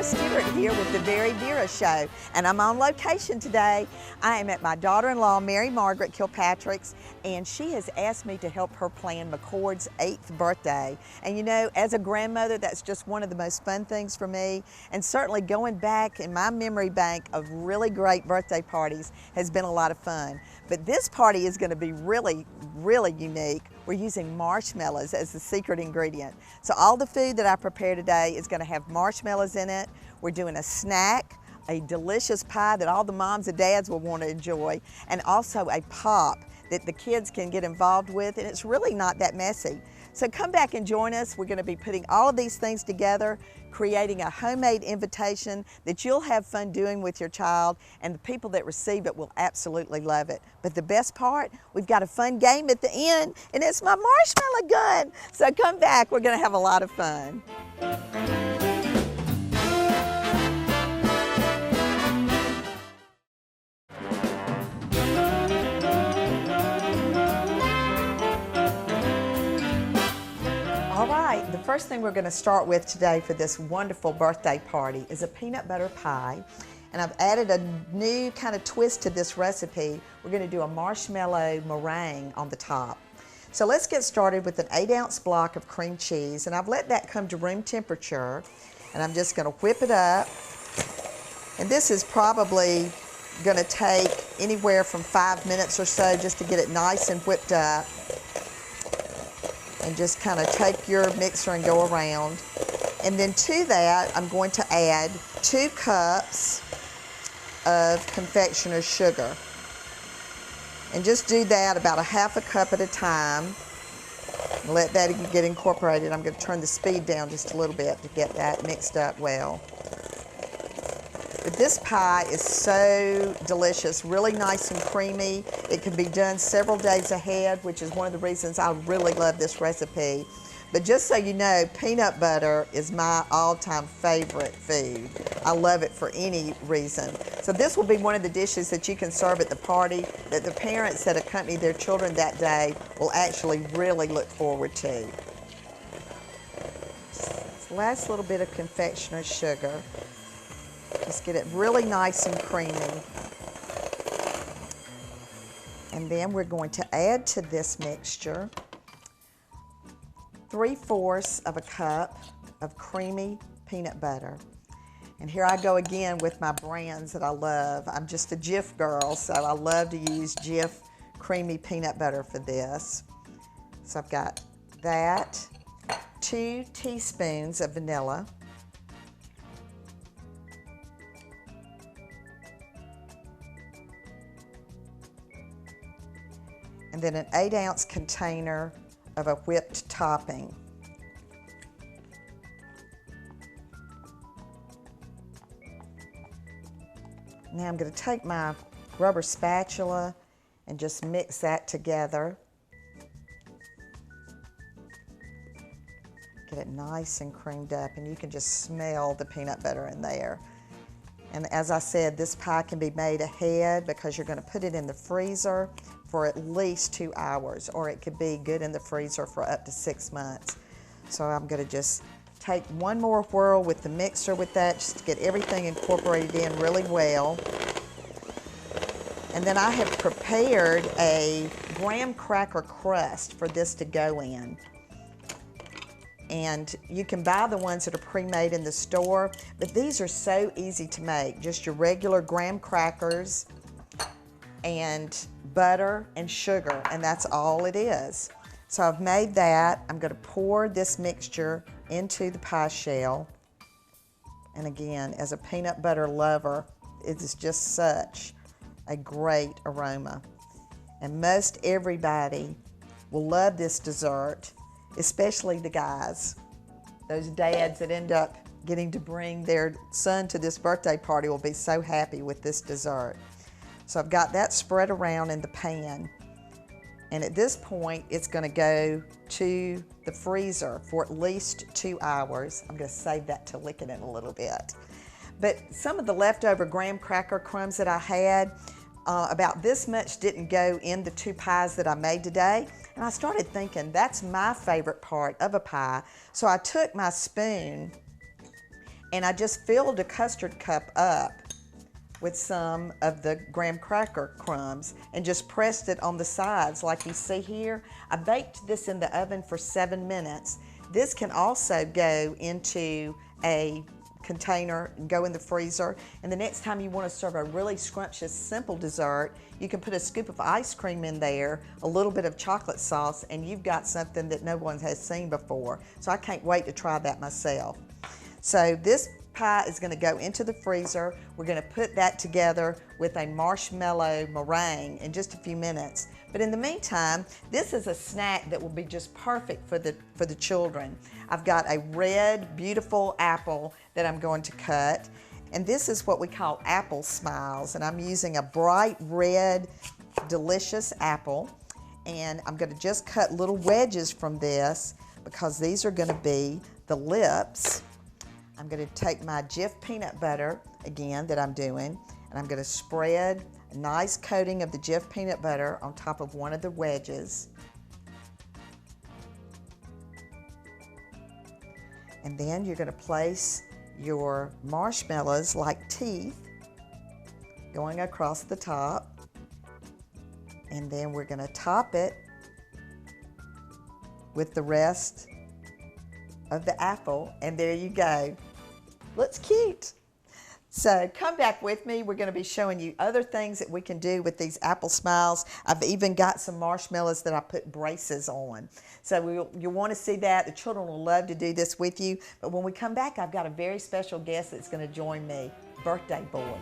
Stewart here with the VeryVera Show, and I'm on location today. I am at my daughter-in-law, Mary Margaret Kilpatrick's, and she has asked me to help her plan McCord's 8th birthday. And you know, as a grandmother, that's just one of the most fun things for me, and certainly going back in my memory bank of really great birthday parties has been a lot of fun. But this party is going to be really unique. We're using marshmallows as the secret ingredient. So all the food that I prepare today is going to have marshmallows in it. We're doing a snack, a delicious pie that all the moms and dads will want to enjoy, and also a pop that the kids can get involved with, and it's really not that messy. So come back and join us. We're going to be putting all of these things together, creating a homemade invitation that you'll have fun doing with your child, and the people that receive it will absolutely love it. But the best part, we've got a fun game at the end, and it's my marshmallow gun. So come back, we're going to have a lot of fun. All right, the first thing we're going to start with today for this wonderful birthday party is a peanut butter pie. And I've added a new kind of twist to this recipe. We're going to do a marshmallow meringue on the top. So let's get started with an 8-ounce block of cream cheese, and I've let that come to room temperature, and I'm just going to whip it up. And this is probably going to take anywhere from 5 minutes or so just to get it nice and whipped up. And just kind of take your mixer and go around. And then to that, I'm going to add 2 cups of confectioner's sugar. And just do that about 1/2 cup at a time. Let that get incorporated. I'm going to turn the speed down just a little bit to get that mixed up well. But this pie is so delicious, really nice and creamy. It can be done several days ahead, which is one of the reasons I really love this recipe. But just so you know, peanut butter is my all-time favorite food. I love it for any reason. So this will be one of the dishes that you can serve at the party that the parents that accompany their children that day will actually really look forward to. This last little bit of confectioner's sugar. Just get it really nice and creamy. And then we're going to add to this mixture 3/4 of a cup of creamy peanut butter. And here I go again with my brands that I love. I'm just a Jif girl, so I love to use Jif creamy peanut butter for this. So I've got that, 2 teaspoons of vanilla, and then an 8-ounce container of a whipped topping. Now I'm going to take my rubber spatula and just mix that together. Get it nice and creamed up, and you can just smell the peanut butter in there. And as I said, this pie can be made ahead because you're going to put it in the freezer for at least 2 hours, or it could be good in the freezer for up to 6 months. So I'm going to just take one more whirl with the mixer with that just to get everything incorporated in really well. And then I have prepared a graham cracker crust for this to go in. And you can buy the ones that are pre-made in the store, but these are so easy to make. Just your regular graham crackers and butter and sugar, and that's all it is. So I've made that. I'm going to pour this mixture into the pie shell. And again, as a peanut butter lover, it is just such a great aroma. And most everybody will love this dessert, especially the guys. Those dads that end up getting to bring their son to this birthday party will be so happy with this dessert. So I've got that spread around in the pan. And at this point, it's going to go to the freezer for at least 2 hours. I'm going to save that to lick it in a little bit. But some of the leftover graham cracker crumbs that I had, about this much didn't go in the 2 pies that I made today. And I started thinking, that's my favorite part of a pie. So I took my spoon And I just filled a custard cup up with some of the graham cracker crumbs and just pressed it on the sides like you see here. I baked this in the oven for 7 minutes. This can also go into a container and go in the freezer, and the next time you want to serve a really scrumptious simple dessert, you can put a scoop of ice cream in there, a little bit of chocolate sauce, and you've got something that no one has seen before. So I can't wait to try that myself. So this pie is going to go into the freezer. We're going to put that together with a marshmallow meringue in just a few minutes. But in the meantime, this is a snack that will be just perfect for the children. I've got a red, beautiful apple that I'm going to cut. And this is what we call apple smiles. And I'm using a bright red, delicious apple. And I'm going to just cut little wedges from this because these are going to be the lips. I'm going to take my Jif peanut butter, again, that I'm doing, and I'm going to spread a nice coating of the Jif peanut butter on top of one of the wedges. And then you're going to place your marshmallows like teeth going across the top. And then we're going to top it with the rest of the apple, and there you go. Looks cute. So come back with me. We're going to be showing you other things that we can do with these apple smiles. I've even got some marshmallows that I put braces on. So you'll want to see that. The children will love to do this with you. But when we come back, I've got a very special guest that's going to join me, birthday boy.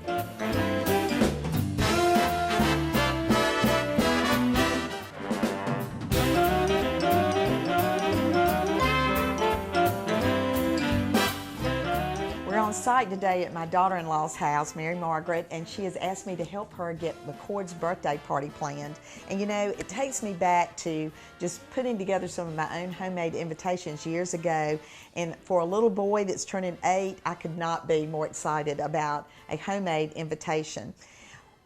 On site today at my daughter-in-law's house, Mary Margaret, and she has asked me to help her get McCord's birthday party planned. And you know, it takes me back to just putting together some of my own homemade invitations years ago. And for a little boy that's turning 8, I could not be more excited about a homemade invitation.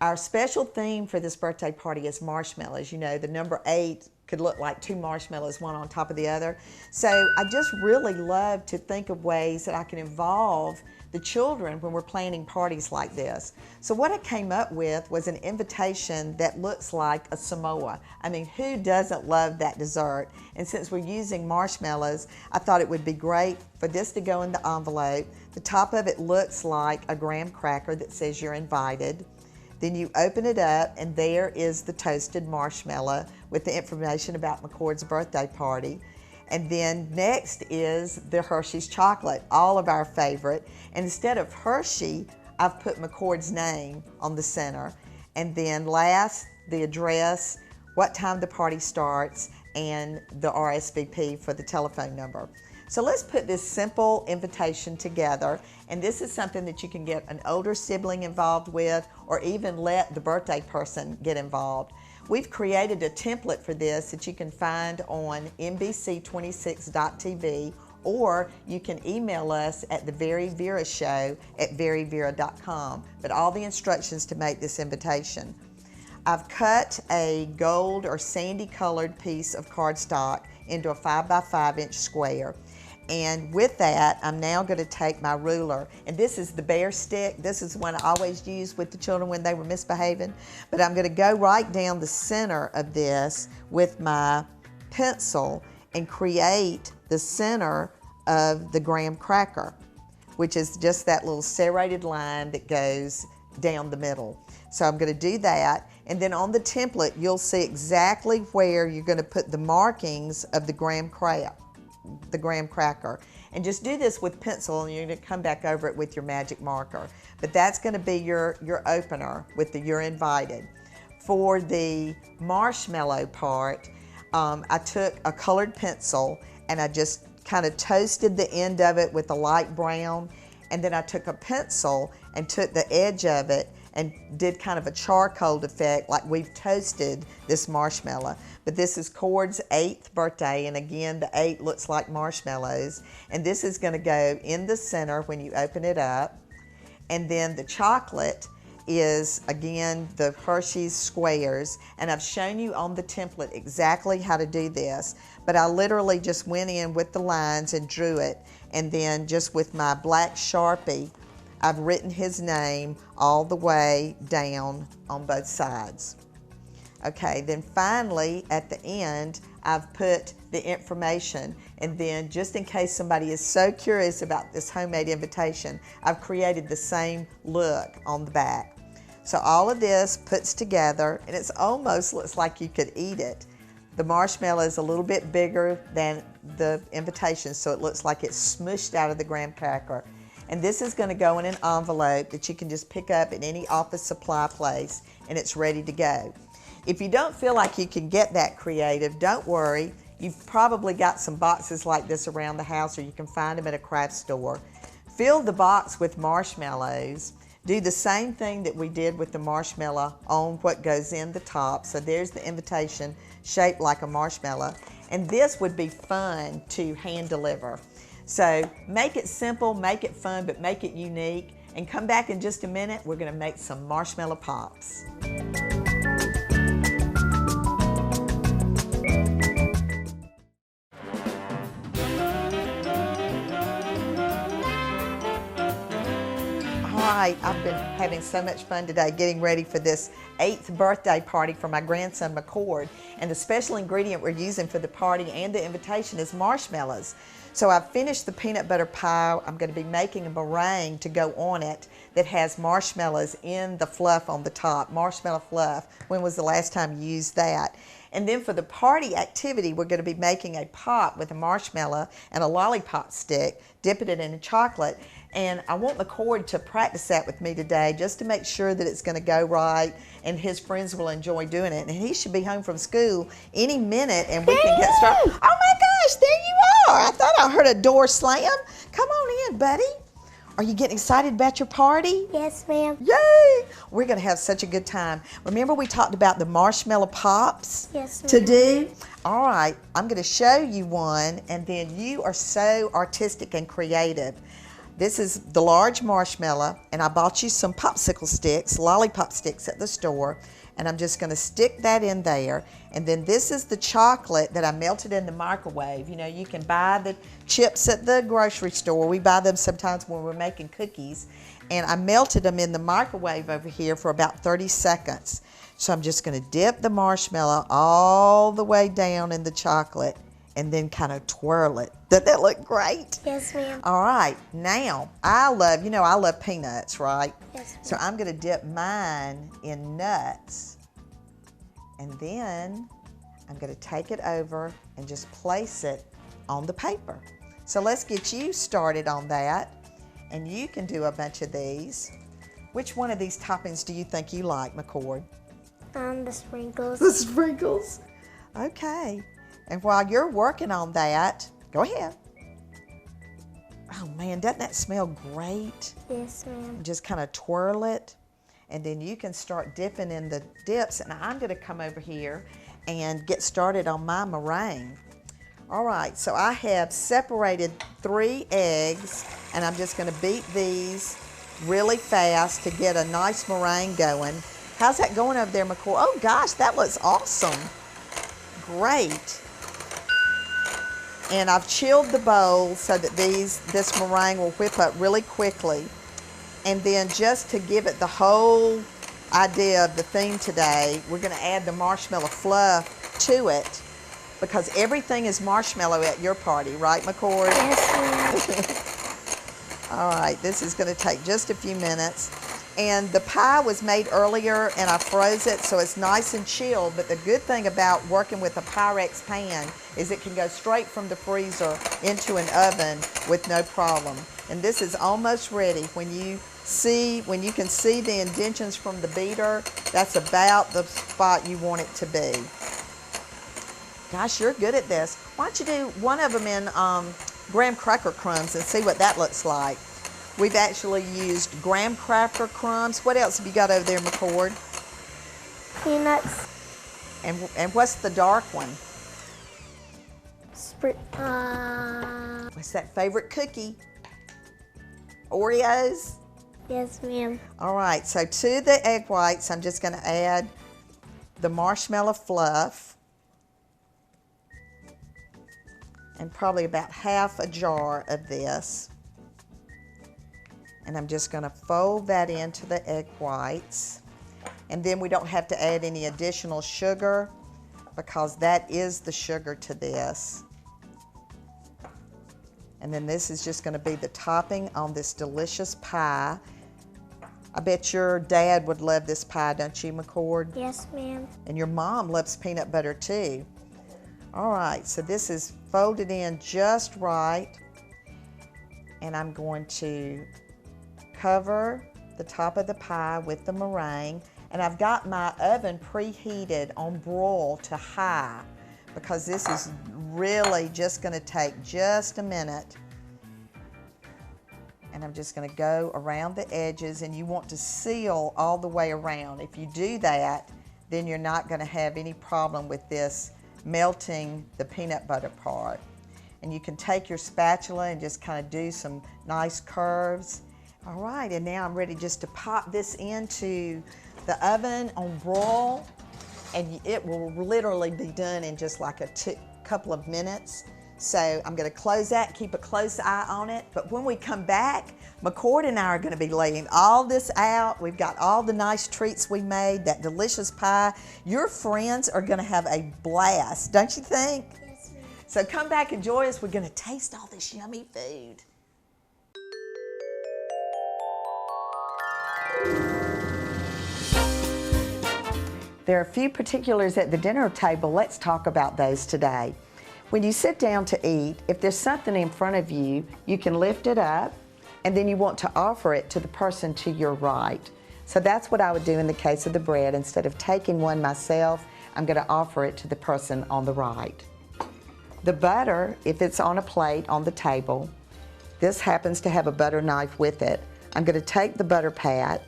Our special theme for this birthday party is marshmallows. You know, the number 8 could look like 2 marshmallows, one on top of the other. So I just really love to think of ways that I can involve the children when we're planning parties like this. So what I came up with was an invitation that looks like a Samoa. I mean, who doesn't love that dessert? And since we're using marshmallows, I thought it would be great for this to go in the envelope. The top of it looks like a graham cracker that says you're invited. Then you open it up, and there is the toasted marshmallow with the information about McCord's birthday party. And then next is the Hershey's chocolate, all of our favorite. And instead of Hershey, I've put McCord's name on the center. And then last, the address, what time the party starts, and the RSVP for the telephone number. So let's put this simple invitation together, and this is something that you can get an older sibling involved with, or even let the birthday person get involved. We've created a template for this that you can find on NBC26.tv, or you can email us at the VeryVera Show at VeryVera.com. But all the instructions to make this invitation. I've cut a gold or sandy colored piece of cardstock into a 5 by 5 inch square. And with that, I'm now going to take my ruler, and this is the bear stick. This is one I always use with the children when they were misbehaving. But I'm going to go right down the center of this with my pencil and create the center of the graham cracker, which is just that little serrated line that goes down the middle. So I'm going to do that, and then on the template, you'll see exactly where you're going to put the markings of the graham cracker. And just do this with pencil, and you're going to come back over it with your magic marker. But that's going to be your opener with the "You're Invited." For the marshmallow part, I took a colored pencil and I just kind of toasted the end of it with a light brown, and then I took a pencil and took the edge of it and did kind of a charcoal effect, like we've toasted this marshmallow. But this is Cord's 8th birthday, and again, the 8 looks like marshmallows. And this is gonna go in the center when you open it up. And then the chocolate is, again, the Hershey's squares, and I've shown you on the template exactly how to do this, but I literally just went in with the lines and drew it, and then just with my black Sharpie, I've written his name all the way down on both sides. Okay, then finally at the end, I've put the information, and then just in case somebody is so curious about this homemade invitation, I've created the same look on the back. So all of this puts together, and it's almost looks like you could eat it. The marshmallow is a little bit bigger than the invitation, so it looks like it's smushed out of the graham cracker. And this is going to go in an envelope that you can just pick up at any office supply place, and it's ready to go. If you don't feel like you can get that creative, don't worry. You've probably got some boxes like this around the house, or you can find them at a craft store. Fill the box with marshmallows. Do the same thing that we did with the marshmallow on what goes in the top. So there's the invitation shaped like a marshmallow. And this would be fun to hand deliver. So make it simple, make it fun, but make it unique. And come back in just a minute, we're gonna make some marshmallow pops. I've been having so much fun today getting ready for this 8th birthday party for my grandson McCord, and the special ingredient we're using for the party and the invitation is marshmallows. So I've finished the peanut butter pie. I'm going to be making a meringue to go on it that has marshmallows in the fluff on the top, marshmallow fluff. When was the last time you used that? And then for the party activity, we're going to be making a pop with a marshmallow and a lollipop stick, dipping it in chocolate. And I want McCord to practice that with me today just to make sure that it's going to go right and his friends will enjoy doing it. And he should be home from school any minute and we can get started. Oh my gosh, there you are. I thought I heard a door slam. Come on in, buddy. Are you getting excited about your party? Yes, ma'am. Yay! We're going to have such a good time. Remember we talked about the marshmallow pops? Yes, ma'am. To do? All right, I'm going to show you one, and then you are so artistic and creative. This is the large marshmallow, and I bought you some popsicle sticks, lollipop sticks at the store, and I'm just going to stick that in there. And then this is the chocolate that I melted in the microwave. You know, you can buy the chips at the grocery store. We buy them sometimes when we're making cookies. And I melted them in the microwave over here for about 30 seconds. So I'm just going to dip the marshmallow all the way down in the chocolate and then kind of twirl it. Doesn't that look great? Yes, ma'am. All right, now I love peanuts, right? Yes, ma'am. So I'm going to dip mine in nuts, and then I'm going to take it over and just place it on the paper. So let's get you started on that, and you can do a bunch of these. Which one of these toppings do you think you like, McCord? The sprinkles. The sprinkles. Okay. And while you're working on that, go ahead. Oh man, doesn't that smell great? Yes, ma'am. Just kind of twirl it, and then you can start dipping in the dips, and I'm going to come over here and get started on my meringue. All right, so I have separated 3 eggs, and I'm just going to beat these really fast to get a nice meringue going. How's that going over there, McCord? Oh gosh, that looks awesome. Great. And I've chilled the bowl so that this meringue will whip up really quickly. And then just to give it the whole idea of the theme today, we're going to add the marshmallow fluff to it, because everything is marshmallow at your party, right, McCord? Yes, ma'am. All right, this is going to take just a few minutes. And the pie was made earlier, and I froze it so it's nice and chilled. But the good thing about working with a Pyrex pan is it can go straight from the freezer into an oven with no problem. And this is almost ready. When you can see the indentions from the beater, that's about the spot you want it to be. Gosh, you're good at this. Why don't you do one of them in graham cracker crumbs and see what that looks like. We've actually used graham cracker crumbs. What else have you got over there, McCord? Peanuts. And what's the dark one? What's What's that favorite cookie? Oreos? Yes, ma'am. All right, so to the egg whites, I'm just gonna add the marshmallow fluff and probably about half a jar of this. And I'm just gonna fold that into the egg whites. And then we don't have to add any additional sugar because that is the sugar to this. And then this is just gonna be the topping on this delicious pie. I bet your dad would love this pie, don't you, McCord? Yes, ma'am. And your mom loves peanut butter too. All right, so this is folded in just right. And I'm going to cover the top of the pie with the meringue. And I've got my oven preheated on broil to high because this is really just gonna take just a minute. And I'm just gonna go around the edges, and you want to seal all the way around. If you do that, then you're not gonna have any problem with this melting the peanut butter part. And you can take your spatula and just kind of do some nice curves. All right, and now I'm ready just to pop this into the oven on broil, and it will literally be done in just like a couple of minutes. So I'm gonna close that, keep a close eye on it. But when we come back, McCord and I are gonna be laying all this out. We've got all the nice treats we made, that delicious pie. Your friends are gonna have a blast, don't you think? Yes, ma'am. So come back and join us. We're gonna taste all this yummy food. There are a few particulars at the dinner table. Let's talk about those today. When you sit down to eat, if there's something in front of you, you can lift it up, and then you want to offer it to the person to your right. So that's what I would do in the case of the bread. Instead of taking one myself, I'm going to offer it to the person on the right. The butter, if it's on a plate on the table, this happens to have a butter knife with it. I'm going to take the butter pat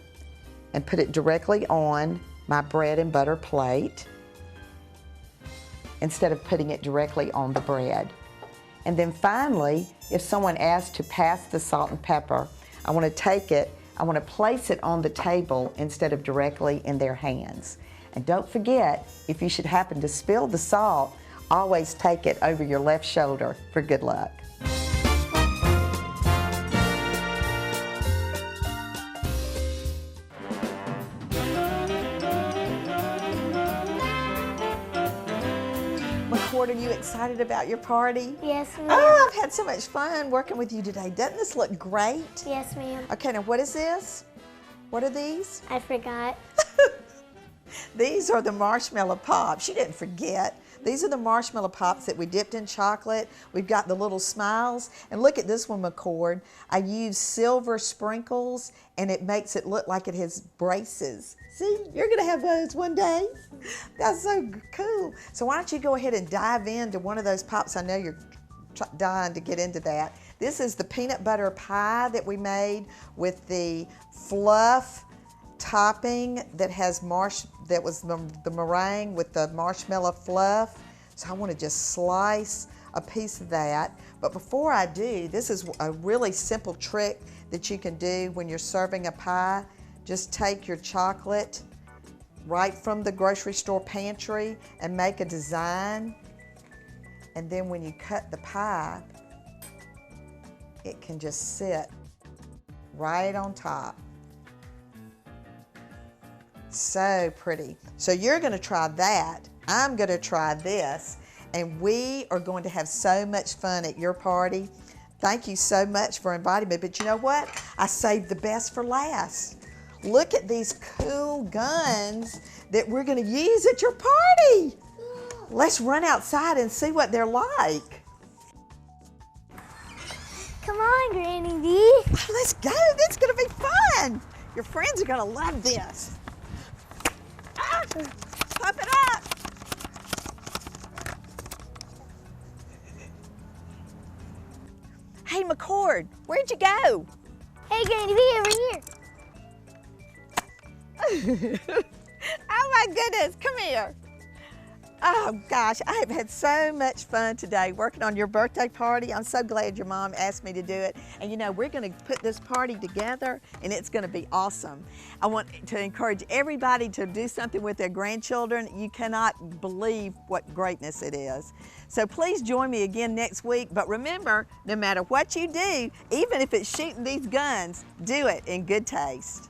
and put it directly on my bread and butter plate instead of putting it directly on the bread. And then finally, if someone asks to pass the salt and pepper, I want to take it, I want to place it on the table instead of directly in their hands. And don't forget, if you should happen to spill the salt, always take it over your left shoulder for good luck. McCord, are you excited about your party? Yes, ma'am. Oh, I've had so much fun working with you today. Doesn't this look great? Yes, ma'am. Okay, now what is this? What are these? I forgot. These are the marshmallow pops. You didn't forget. These are the marshmallow pops that we dipped in chocolate. We've got the little smiles. And look at this one, McCord. I used silver sprinkles, and it makes it look like it has braces. See, you're going to have those one day. That's so cool. So why don't you go ahead and dive into one of those pops. I know you're dying to get into that. This is the peanut butter pie that we made with the fluff topping that has that was the meringue with the marshmallow fluff. So I want to just slice a piece of that. But before I do, this is a really simple trick that you can do when you're serving a pie. Just take your chocolate right from the grocery store pantry and make a design. And then when you cut the pie, it can just sit right on top. So pretty. So you're going to try that. I'm going to try this. And we are going to have so much fun at your party. Thank you so much for inviting me. But you know what? I saved the best for last. Look at these cool guns that we're going to use at your party. Let's run outside and see what they're like. Come on, Granny D. Let's go. This is going to be fun. Your friends are going to love this. Ah, pop it up. Hey, McCord, where'd you go? Hey, Granny D, over here. Oh my goodness, come here. Oh gosh, I have had so much fun today working on your birthday party. I'm so glad your mom asked me to do it. And you know, we're gonna put this party together and it's gonna be awesome. I want to encourage everybody to do something with their grandchildren. You cannot believe what greatness it is. So please join me again next week. But remember, no matter what you do, even if it's shooting these guns, do it in good taste.